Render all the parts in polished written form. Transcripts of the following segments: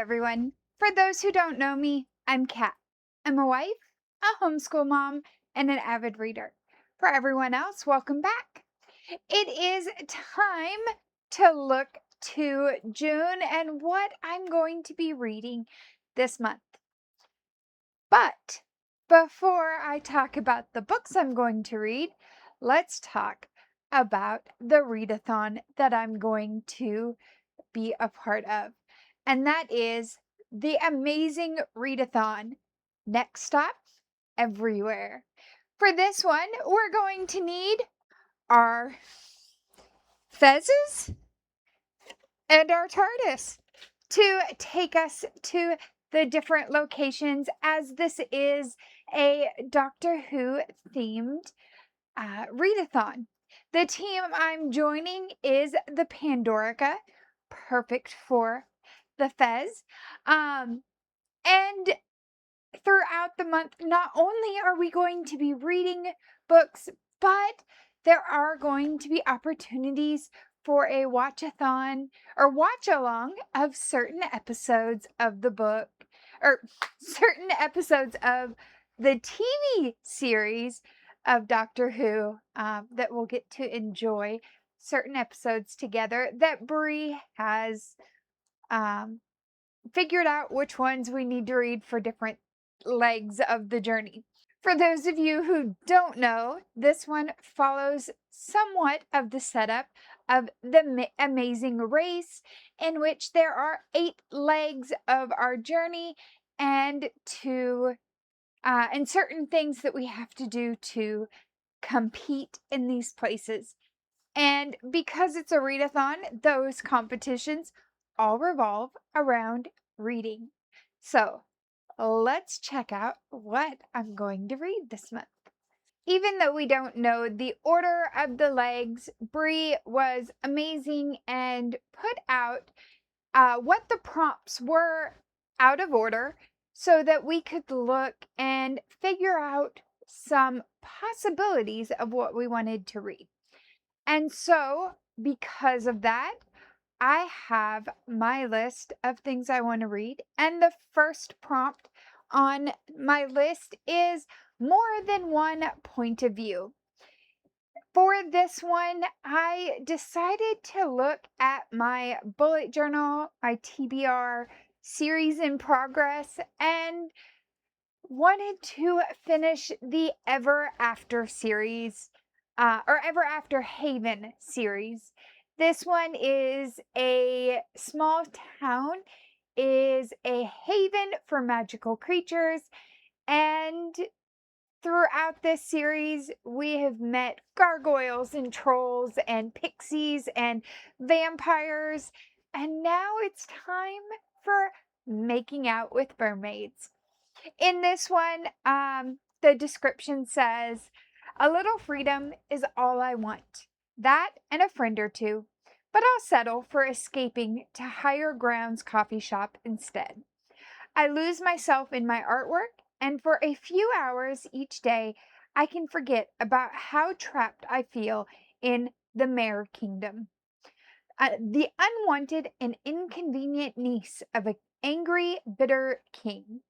everyone. For those who don't know me, I'm Kat. I'm a wife, a homeschool mom, and an avid reader. For everyone else, welcome back. It is time to look to June and what I'm going to be reading this month. But before I talk about the books I'm going to read, let's talk about the readathon that I'm going to be a part of. And that is the amazing Readathon. Next stop, everywhere. For this one, we're going to need our fezzes and our TARDIS to take us to the different locations, as this is a Doctor Who themed readathon. The team I'm joining is the Pandorica, perfect for the Fez. And throughout the month, not only are we going to be reading books, but there are going to be opportunities for a watch-a-thon or watch-along of certain episodes of the book, or certain episodes of the TV series of Doctor Who that we'll get to enjoy certain episodes together that Bree has figured out which ones we need to read for different legs of the journey. For those of you who don't know, this one follows somewhat of the setup of the Amazing Race, in which there are 8 legs of our journey and certain things that we have to do to compete in these places. And because it's a readathon, those competitions all revolve around reading. So let's check out what I'm going to read this month. Even though we don't know the order of the legs, Bree was amazing and put out what the prompts were out of order so that we could look and figure out some possibilities of what we wanted to read. And so, because of that, I have my list of things I want to read. And the first prompt on my list is more than one point of view. For this one, I decided to look at my bullet journal, my TBR series in progress, and wanted to finish the Ever After series, or Ever After Haven series. This one is a small town, is a haven for magical creatures, and throughout this series, we have met gargoyles and trolls and pixies and vampires, and now it's time for making out with mermaids. In this one, the description says, "A little freedom is all I want. That and a friend or two. But I'll settle for escaping to higher grounds coffee shop instead. I lose myself in my artwork, and for a few hours each day, I can forget about how trapped I feel in the Mare Kingdom. The unwanted and inconvenient niece of an angry, bitter king.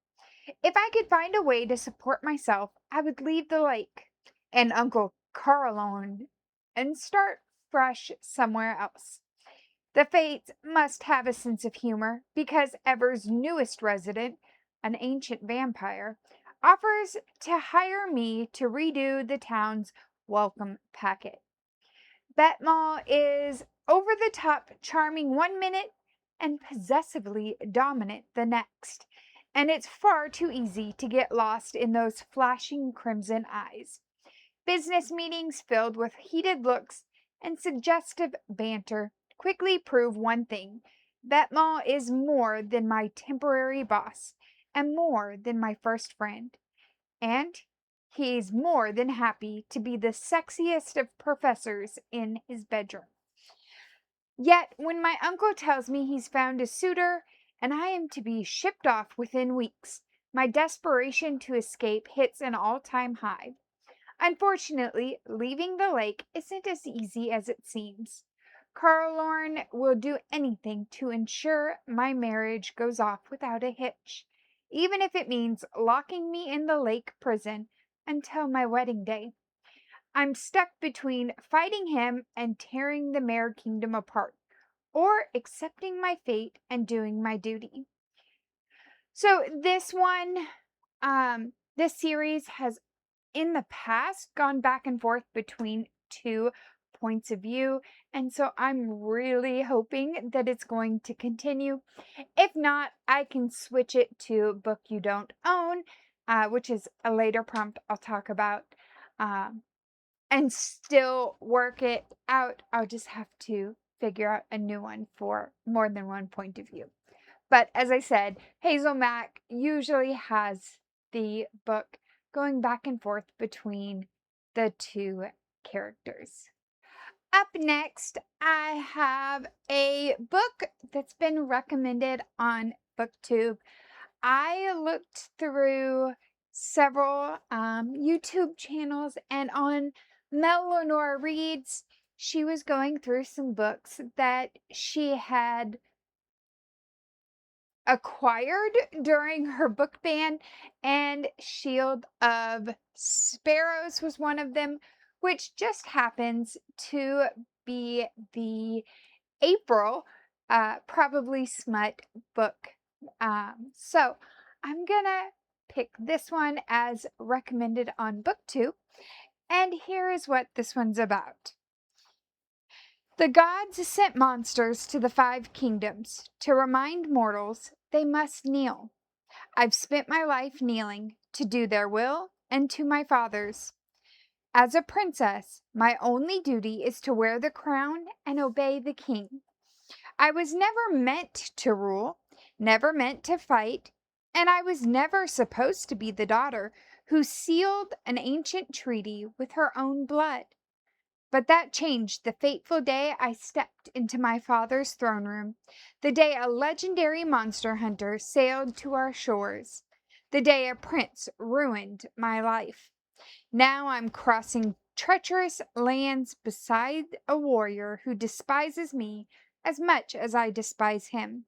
If I could find a way to support myself, I would leave the lake and Uncle Carlon and start fresh somewhere else. The Fates must have a sense of humor because Ever's newest resident, an ancient vampire, offers to hire me to redo the town's welcome packet. Betmal is over the top charming 1 minute and possessively dominant the next, and it's far too easy to get lost in those flashing crimson eyes. Business meetings filled with heated looks and suggestive banter quickly prove one thing: Betmal is more than my temporary boss and more than my first friend. And he's more than happy to be the sexiest of professors in his bedroom. Yet, when my uncle tells me he's found a suitor and I am to be shipped off within weeks, my desperation to escape hits an all-time high. Unfortunately, leaving the lake isn't as easy as it seems. Carlorn will do anything to ensure my marriage goes off without a hitch, even if it means locking me in the lake prison until my wedding day. I'm stuck between fighting him and tearing the Mare Kingdom apart, or accepting my fate and doing my duty. So this series has in the past gone back and forth between two points of view, and so I'm really hoping that it's going to continue. If not, I can switch it to Book You Don't Own, which is a later prompt I'll talk about, and still work it out. I'll just have to figure out a new one for more than one point of view. But as I said, Hazel Mack usually has the book going back and forth between the two characters. Up next, I have a book that's been recommended on BookTube. I looked through several YouTube channels, and on Mel Lenore Reads, she was going through some books that she had acquired during her book ban, and Shield of Sparrows was one of them, which just happens to be the April Probably Smut book. So I'm gonna pick this one as recommended on BookTube, and here is what this one's about. The gods sent monsters to the 5 kingdoms to remind mortals they must kneel. I've spent my life kneeling to do their will and to my father's. As a princess, my only duty is to wear the crown and obey the king. I was never meant to rule, never meant to fight, and I was never supposed to be the daughter who sealed an ancient treaty with her own blood. But that changed the fateful day I stepped into my father's throne room, the day a legendary monster hunter sailed to our shores, the day a prince ruined my life. Now I'm crossing treacherous lands beside a warrior who despises me as much as I despise him,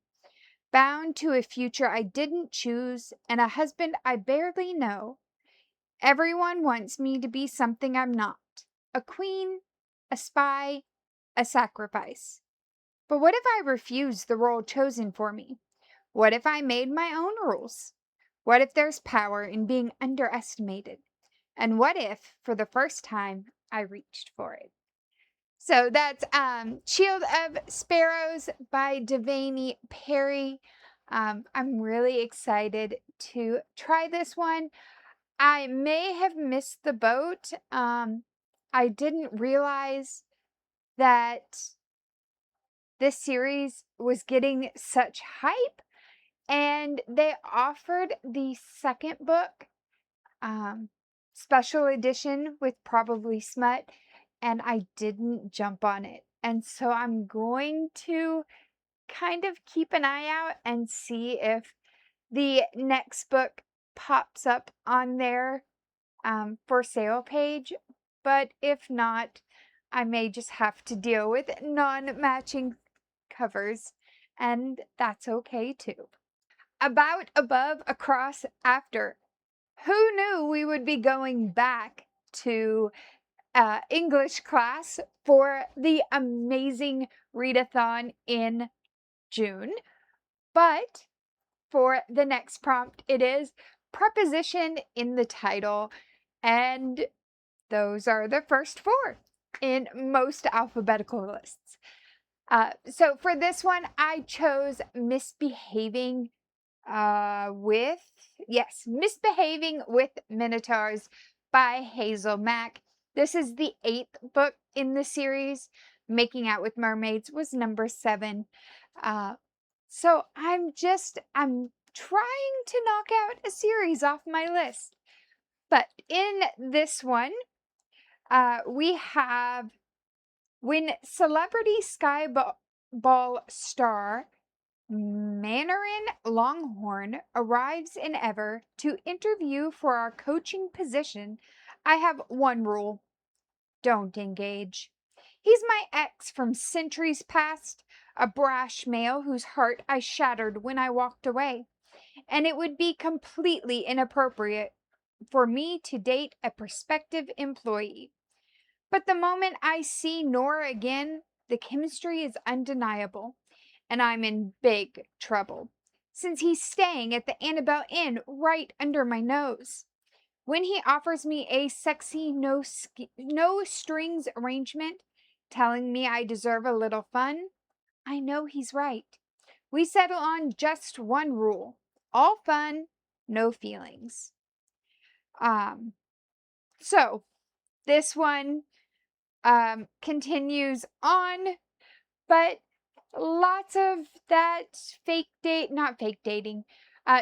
bound to a future I didn't choose and a husband I barely know. Everyone wants me to be something I'm not, a queen, a spy, a sacrifice. But what if I refused the role chosen for me? What if I made my own rules? What if there's power in being underestimated? And what if, for the first time, I reached for it? So that's Shield of Sparrows by Devaney Perry. I'm really excited to try this one. I may have missed the boat. I didn't realize that this series was getting such hype, and they offered the second book, special edition with Probably Smut, and I didn't jump on it. And so I'm going to kind of keep an eye out and see if the next book pops up on their for sale page. But if not, I may just have to deal with non-matching covers, and that's okay too. About, above, across, after. Who knew we would be going back to English class for the amazing Readathon in June? But for the next prompt, it is preposition in the title, and those are the first 4 in most alphabetical lists. So for this one, I chose Misbehaving Misbehaving with Minotaurs by Hazel Mack. This is the 8th book in the series. Making Out with Mermaids was number 7. So I'm trying to knock out a series off my list. But in this one, we have when celebrity skyball star Mandarin Longhorn arrives in Ever to interview for our coaching position, I have one rule: don't engage. He's my ex from centuries past, a brash male whose heart I shattered when I walked away, and it would be completely inappropriate for me to date a prospective employee. But the moment I see Nora again, the chemistry is undeniable, and I'm in big trouble, since he's staying at the Annabelle Inn right under my nose. When he offers me a sexy no strings arrangement, telling me I deserve a little fun, I know he's right. We settle on just one rule: all fun, no feelings. Um, so this one continues on, but lots of that not fake dating,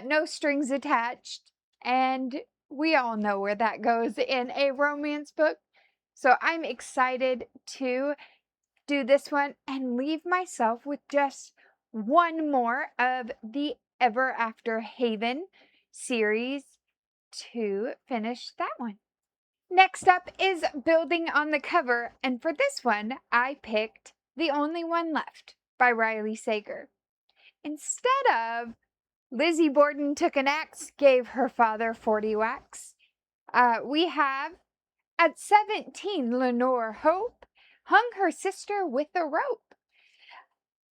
no strings attached, and we all know where that goes in a romance book. So I'm excited to do this one and leave myself with just one more of the Ever After Haven series to finish that one. Next up is Building on the Cover, and for this one, I picked The Only One Left by Riley Sager. Instead of Lizzie Borden took an axe, gave her father 40 whacks, we have at 17, Lenore Hope hung her sister with a rope.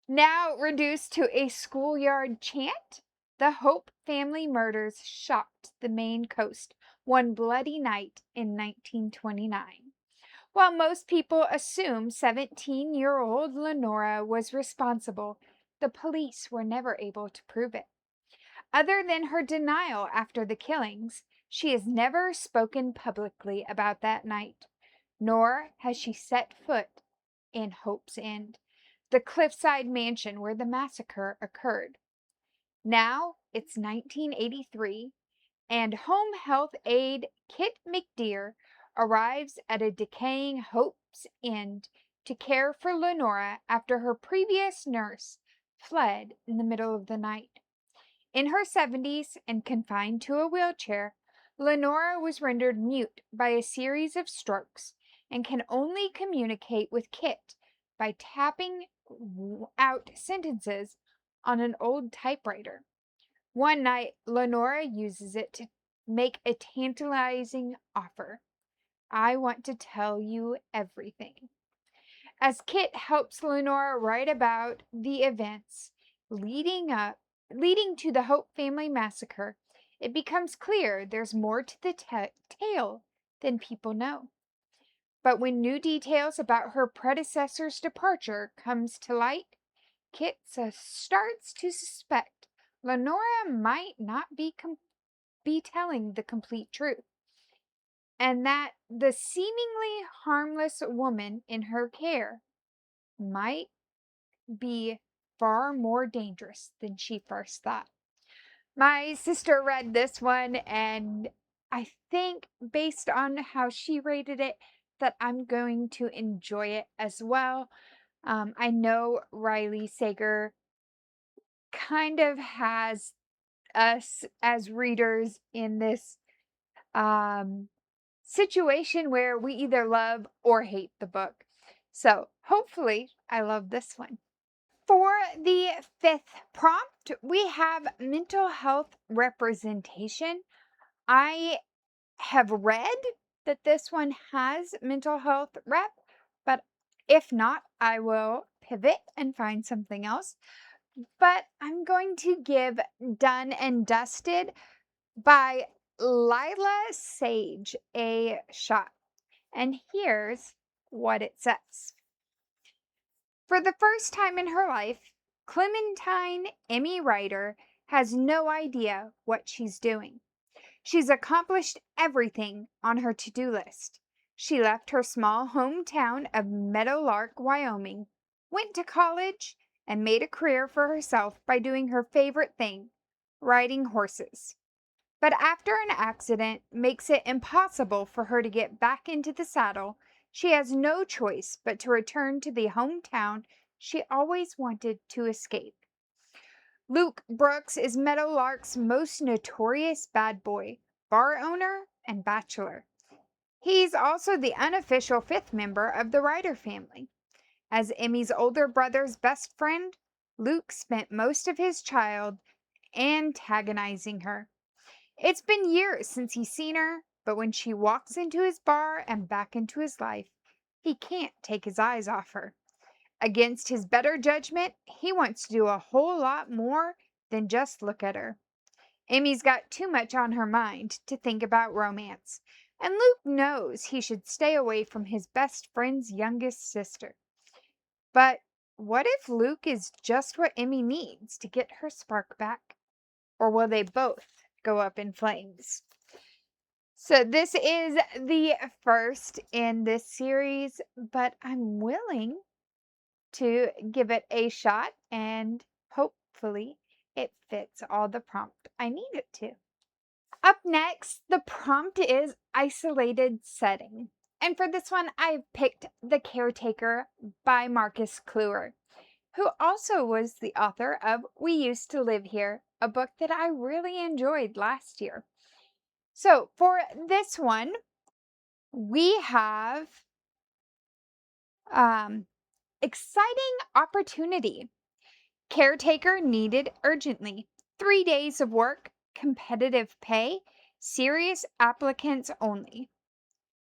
Now reduced to a schoolyard chant, the Hope family murders shocked the Maine coast one bloody night in 1929. While most people assume 17-year-old Lenora was responsible, the police were never able to prove it. Other than her denial after the killings, she has never spoken publicly about that night, nor has she set foot in Hope's End, the cliffside mansion where the massacre occurred. Now it's 1983, and home health aide Kit McDear arrives at a decaying Hope's End to care for Lenora after her previous nurse fled in the middle of the night. In her 70s and confined to a wheelchair, Lenora was rendered mute by a series of strokes and can only communicate with Kit by tapping out sentences on an old typewriter. One night, Lenora uses it to make a tantalizing offer. I want to tell you everything. As Kit helps Lenora write about the events leading to the Hope family massacre, it becomes clear there's more to the tale than people know. But when new details about her predecessor's departure comes to light, Kit starts to suspect Lenora might not be telling the complete truth, and that the seemingly harmless woman in her care might be far more dangerous than she first thought. My sister read this one, and I think based on how she rated it, that I'm going to enjoy it as well. I know Riley Sager kind of has us as readers in this situation where we either love or hate the book. So hopefully I love this one. For the fifth prompt, we have mental health representation. I have read that this one has mental health rep, but if not, I will pivot and find something else. But I'm going to give Done and Dusted by Lila Sage a shot. And here's what it says. For the first time in her life, Clementine Emmy Ryder has no idea what she's doing. She's accomplished everything on her to-do list. She left her small hometown of Meadowlark, Wyoming, went to college, and made a career for herself by doing her favorite thing, riding horses. But after an accident makes it impossible for her to get back into the saddle, she has no choice but to return to the hometown she always wanted to escape. Luke Brooks is Meadowlark's most notorious bad boy, bar owner, and bachelor. He's also the unofficial fifth member of the Ryder family. As Emmy's older brother's best friend, Luke spent most of his child antagonizing her. It's been years since he's seen her, but when she walks into his bar and back into his life, he can't take his eyes off her. Against his better judgment, he wants to do a whole lot more than just look at her. Amy's got too much on her mind to think about romance, and Luke knows he should stay away from his best friend's youngest sister. But what if Luke is just what Emmy needs to get her spark back? Or will they both go up in flames? So this is the first in this series, but I'm willing to give it a shot, and hopefully it fits all the prompt I need it to. Up next, the prompt is isolated setting. And for this one, I've picked The Caretaker by Marcus Kluwer, who also was the author of We Used to Live Here, a book that I really enjoyed last year. So for this one, we have exciting opportunity. Caretaker needed urgently. 3 days of work, competitive pay, serious applicants only.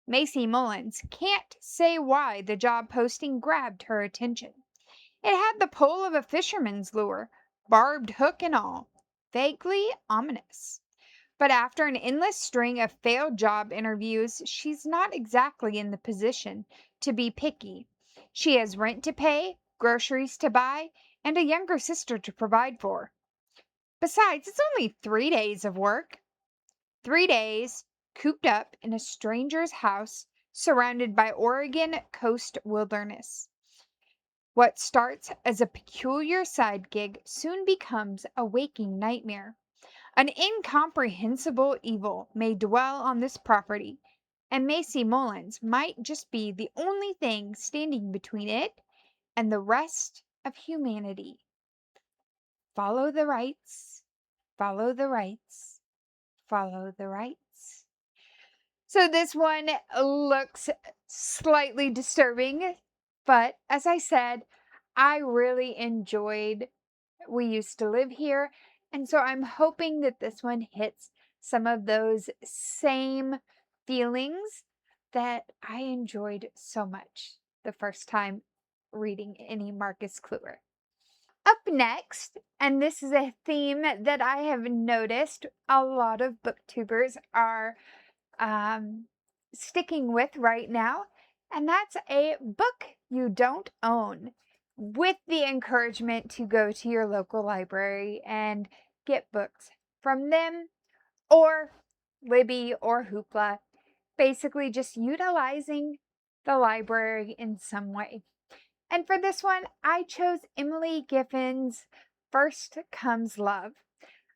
Macy Mullins can't say why the job posting grabbed her attention. It had the pull of a fisherman's lure, barbed hook and all, vaguely ominous. But after an endless string of failed job interviews, she's not exactly in the position to be picky. She has rent to pay, groceries to buy, and a younger sister to provide for. Besides, it's only 3 days of work. 3 days cooped up in a stranger's house surrounded by Oregon coast wilderness. What starts as a peculiar side gig soon becomes a waking nightmare. An incomprehensible evil may dwell on this property, and Macy Mullins might just be the only thing standing between it and the rest of humanity. Follow the rights, follow the rights, follow the rights. So this one looks slightly disturbing, but as I said, I really enjoyed We Used to Live Here, and so I'm hoping that this one hits some of those same feelings that I enjoyed so much the first time reading any Marcus Kluwer. Up next, and this is a theme that I have noticed a lot of booktubers are sticking with right now, and that's a book you don't own, with the encouragement to go to your local library and get books from them or Libby or Hoopla, basically just utilizing the library in some way. And for this one, I chose Emily Giffen's First Comes Love.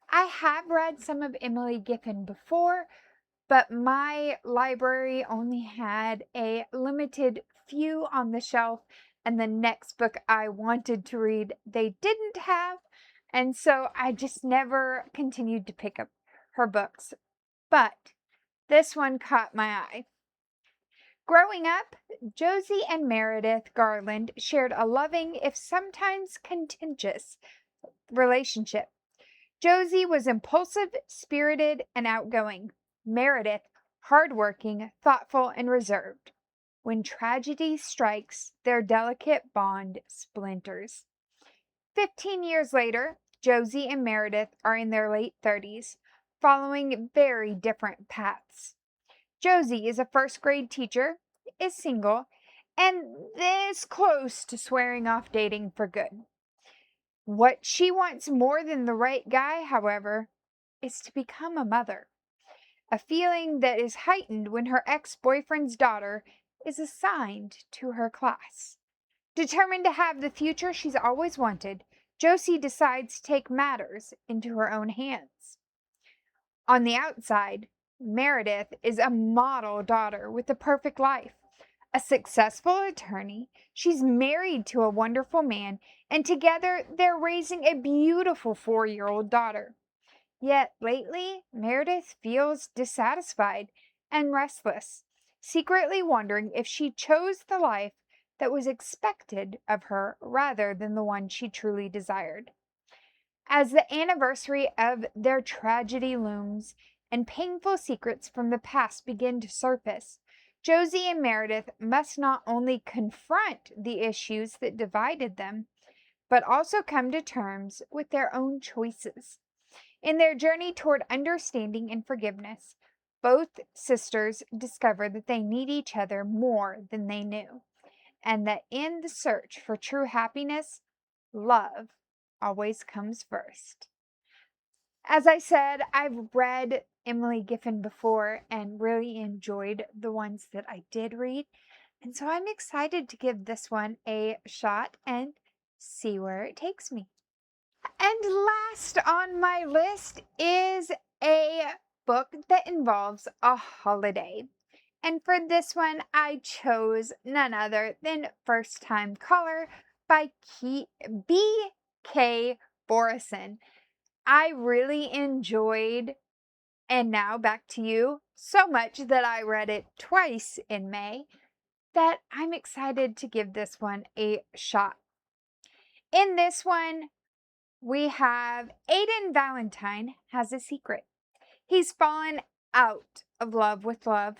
I have read some of Emily Giffen before, but my library only had a limited few on the shelf, and the next book I wanted to read they didn't have, and so I just never continued to pick up her books. But this one caught my eye. Growing up, Josie and Meredith Garland shared a loving, if sometimes contentious, relationship. Josie was impulsive, spirited, and outgoing. Meredith, hardworking, thoughtful, and reserved. When tragedy strikes, their delicate bond splinters. 15 years later, Josie and Meredith are in their late 30s, following very different paths. Josie is a first-grade teacher, is single, and this close to swearing off dating for good. What she wants more than the right guy, however, is to become a mother. A feeling that is heightened when her ex-boyfriend's daughter is assigned to her class. Determined to have the future she's always wanted, Josie decides to take matters into her own hands. On the outside, Meredith is a model daughter with a perfect life. A successful attorney, she's married to a wonderful man, and together they're raising a beautiful 4-year-old daughter. Yet lately, Meredith feels dissatisfied and restless, secretly wondering if she chose the life that was expected of her rather than the one she truly desired. As the anniversary of their tragedy looms and painful secrets from the past begin to surface, Josie and Meredith must not only confront the issues that divided them, but also come to terms with their own choices. In their journey toward understanding and forgiveness, both sisters discover that they need each other more than they knew, and that in the search for true happiness, love always comes first. As I said, I've read Emily Giffin before and really enjoyed the ones that I did read. And so I'm excited to give this one a shot and see where it takes me. And last on my list is a book that involves a holiday. And for this one, I chose none other than First Time Caller by B.K. Borison. I really enjoyed And Now Back to You so much that I read it twice in May that I'm excited to give this one a shot. In this one, we have Aiden Valentine has a secret. He's fallen out of love with love,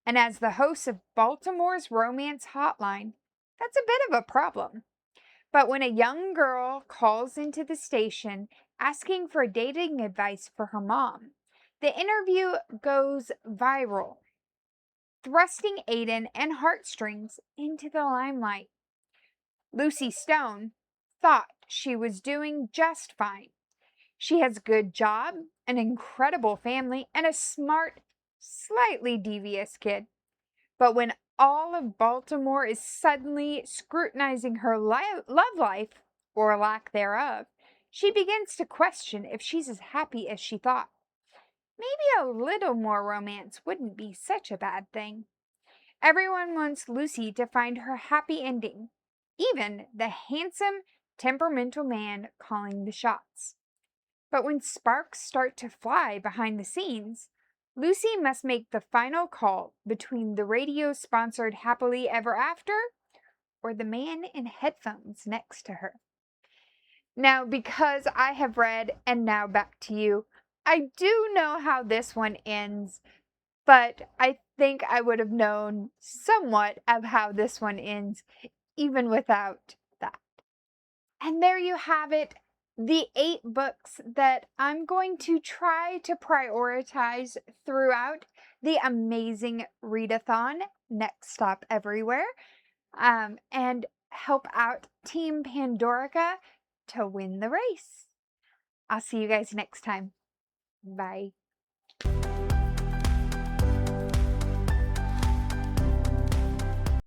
and as the host of Baltimore's Romance Hotline, that's a bit of a problem. But when a young girl calls into the station asking for dating advice for her mom, the interview goes viral, thrusting Aiden and Heartstrings into the limelight. Lucy Stone thought she was doing just fine. She has a good job, an incredible family, and a smart, slightly devious kid. But when all of Baltimore is suddenly scrutinizing her love life, or lack thereof, she begins to question if she's as happy as she thought. Maybe a little more romance wouldn't be such a bad thing. Everyone wants Lucy to find her happy ending, even the handsome, temperamental man calling the shots. But when sparks start to fly behind the scenes, Lucy must make the final call between the radio-sponsored Happily Ever After or the man in headphones next to her. Now, because I have read And Now Back to You, I do know how this one ends, but I think I would have known somewhat of how this one ends, even without that. And there you have it, the 8 books that I'm going to try to prioritize throughout the amazing Readathon, Next Stop Everywhere, and help out Team Pandorica to win the race. I'll see you guys next time. Bye.